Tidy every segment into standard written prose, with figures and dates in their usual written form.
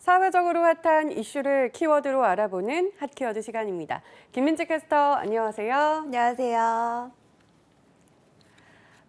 사회적으로 핫한 이슈를 키워드로 알아보는 핫키워드 시간입니다. 김민지 캐스터, 안녕하세요. 안녕하세요.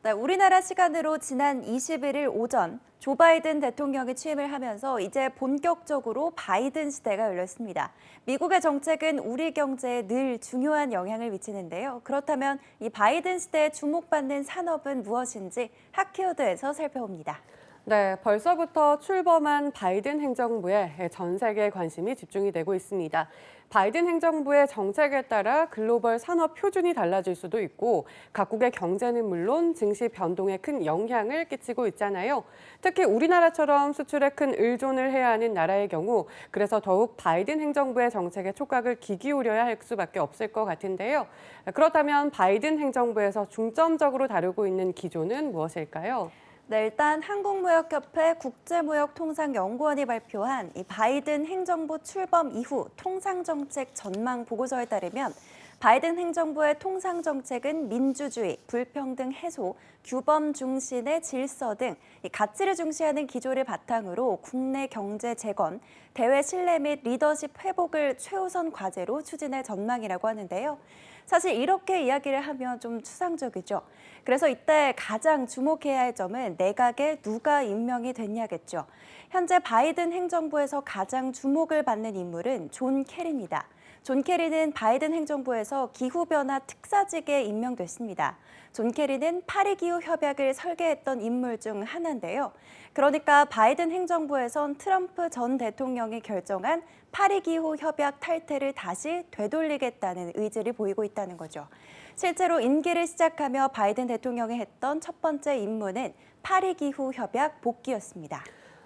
네, 우리나라 시간으로 지난 21일 오전 조 바이든 대통령이 취임을 하면서 이제 본격적으로 바이든 시대가 열렸습니다. 미국의 정책은 우리 경제에 늘 중요한 영향을 미치는데요. 그렇다면 이 바이든 시대에 주목받는 산업은 무엇인지 핫키워드에서 살펴봅니다. 네, 벌써부터 출범한 바이든 행정부에 전 세계 관심이 집중이 되고 있습니다. 바이든 행정부의 정책에 따라 글로벌 산업 표준이 달라질 수도 있고 각국의 경제는 물론 증시 변동에 큰 영향을 끼치고 있잖아요. 특히 우리나라처럼 수출에 큰 의존을 해야 하는 나라의 경우 그래서 더욱 바이든 행정부의 정책에 촉각을 기울여야 할 수밖에 없을 것 같은데요. 그렇다면 바이든 행정부에서 중점적으로 다루고 있는 기조는 무엇일까요? 네, 일단 한국무역협회 국제무역통상연구원이 발표한 이 바이든 행정부 출범 이후 통상정책 전망 보고서에 따르면 바이든 행정부의 통상정책은 민주주의, 불평등 해소, 규범 중심의 질서 등 가치를 중시하는 기조를 바탕으로 국내 경제 재건, 대외 신뢰 및 리더십 회복을 최우선 과제로 추진할 전망이라고 하는데요. 사실 이렇게 이야기를 하면 좀 추상적이죠. 그래서 이때 가장 주목해야 할 점은 내각에 누가 임명이 됐냐겠죠. 현재 바이든 행정부에서 가장 주목을 받는 인물은 존 케리입니다. 존 케리는 바이든 행정부에서 기후변화 특사직에 임명됐습니다. 존 케리는 파리기후 협약을 설계했던 인물 중 하나인데요. 그러니까 바이든 행정부에선 트럼프 전 대통령이 결정한 파리기후 협약 탈퇴를 다시 되돌리겠다는 의지를 보이고 있다는 거죠. 실제로 임기를 시작하며 바이든 대통령이 했던 첫 번째 임무는 파리기후 협약 복귀였습니다.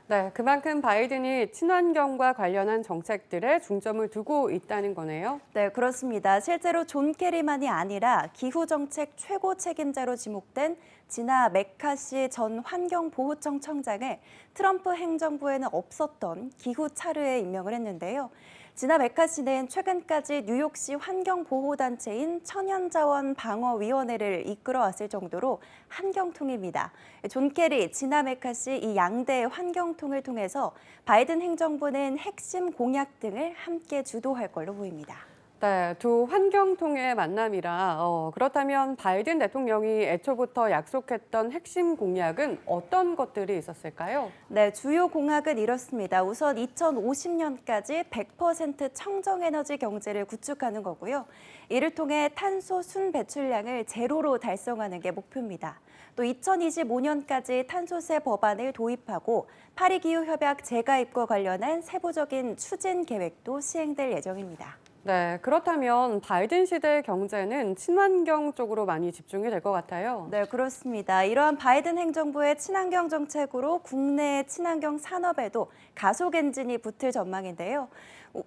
네, 그만큼 바이든이 친환경과 관련한 정책들에 중점을 두고 있다는 거네요. 네, 그렇습니다. 실제로 존 케리만이 아니라 기후정책 최고 책임자로 지목된 지나 메카시 전 환경보호청 청장을 트럼프 행정부에는 없었던 기후차르에 임명을 했는데요. 지나 메카시는 최근까지 뉴욕시 환경보호단체인 천연자원방어위원회를 이끌어왔을 정도로 환경통입니다. 존 케리, 지나 메카시 이 양대 환경통을 통해서 바이든 행정부는 핵심 공약 등을 함께 주도할 걸로 보입니다. 네, 두 환경통의 만남이라 그렇다면 바이든 대통령이 애초부터 약속했던 핵심 공약은 어떤 것들이 있었을까요? 네, 주요 공약은 이렇습니다. 우선 2050년까지 100% 청정에너지 경제를 구축하는 거고요. 이를 통해 탄소 순배출량을 제로로 달성하는 게 목표입니다. 또 2025년까지 탄소세 법안을 도입하고 파리기후협약 재가입과 관련한 세부적인 추진 계획도 시행될 예정입니다. 네, 그렇다면 바이든 시대의 경제는 친환경 쪽으로 많이 집중이 될 것 같아요. 네, 그렇습니다. 이러한 바이든 행정부의 친환경 정책으로 국내의 친환경 산업에도 가속 엔진이 붙을 전망인데요.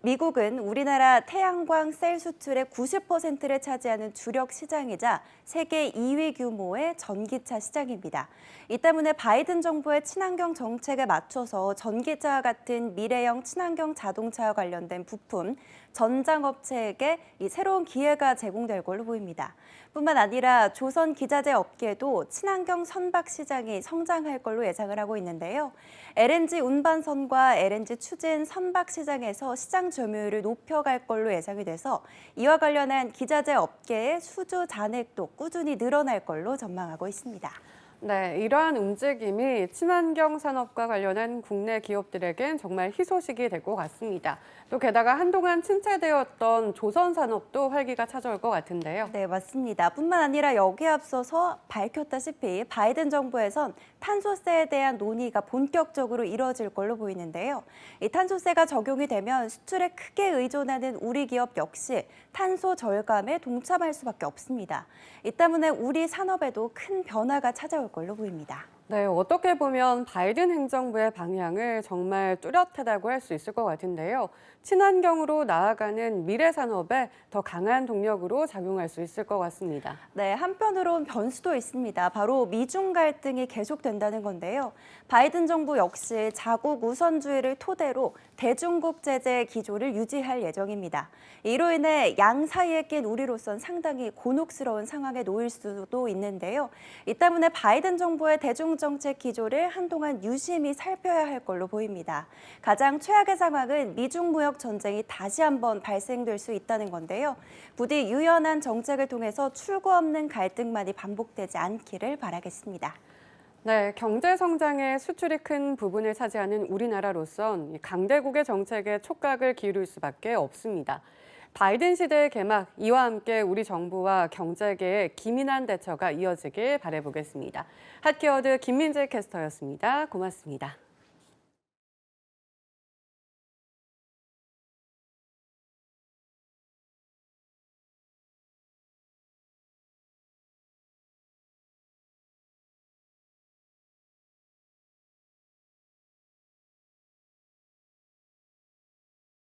미국은 우리나라 태양광 셀 수출의 90%를 차지하는 주력 시장이자 세계 2위 규모의 전기차 시장입니다. 이 때문에 바이든 정부의 친환경 정책에 맞춰서 전기차와 같은 미래형 친환경 자동차와 관련된 부품, 전장업체에게 이 새로운 기회가 제공될 걸로 보입니다. 뿐만 아니라 조선 기자재 업계도 친환경 선박 시장이 성장할 걸로 예상을 하고 있는데요. LNG 운반선과 LNG 추진 선박 시장에서 시장 점유율을 높여갈 걸로 예상이 돼서 이와 관련한 기자재 업계의 수주 잔액도 꾸준히 늘어날 걸로 전망하고 있습니다. 네, 이러한 움직임이 친환경 산업과 관련한 국내 기업들에겐 정말 희소식이 될 것 같습니다. 또 게다가 한동안 침체되었던 조선 산업도 활기가 찾아올 것 같은데요. 네, 맞습니다. 뿐만 아니라 여기에 앞서서 밝혔다시피 바이든 정부에선 탄소세에 대한 논의가 본격적으로 이뤄질 걸로 보이는데요. 이 탄소세가 적용이 되면 수출에 크게 의존하는 우리 기업 역시 탄소 절감에 동참할 수밖에 없습니다. 이 때문에 우리 산업에도 큰 변화가 찾아올 걸로 보입니다. 네, 어떻게 보면 바이든 행정부의 방향을 정말 뚜렷하다고 할 수 있을 것 같은데요. 친환경으로 나아가는 미래 산업에 더 강한 동력으로 작용할 수 있을 것 같습니다. 네, 한편으론 변수도 있습니다. 바로 미중 갈등이 계속된다는 건데요. 바이든 정부 역시 자국 우선주의를 토대로 대중국 제재 기조를 유지할 예정입니다. 이로 인해 양 사이에 낀 우리로선 상당히 곤혹스러운 상황에 놓일 수도 있는데요. 이 때문에 바이든 정부의 대중 정책 기조를 한동안 유심히 살펴야 할 걸로 보입니다. 가장 최악의 상황은 미중 무역 전쟁이 다시 한번 발생될 수 있다는 건데요. 부디 유연한 정책을 통해서 출구 없는 갈등만이 반복되지 않기를 바라겠습니다. 네, 경제 성장의 수출이 큰 부분을 차지하는 우리나라로선 강대국의 정책에 촉각을 기울일 수밖에 없습니다. 바이든 시대의 개막, 이와 함께 우리 정부와 경제계의 기민한 대처가 이어지길 바라보겠습니다. 핫키워드 김민재 캐스터였습니다. 고맙습니다.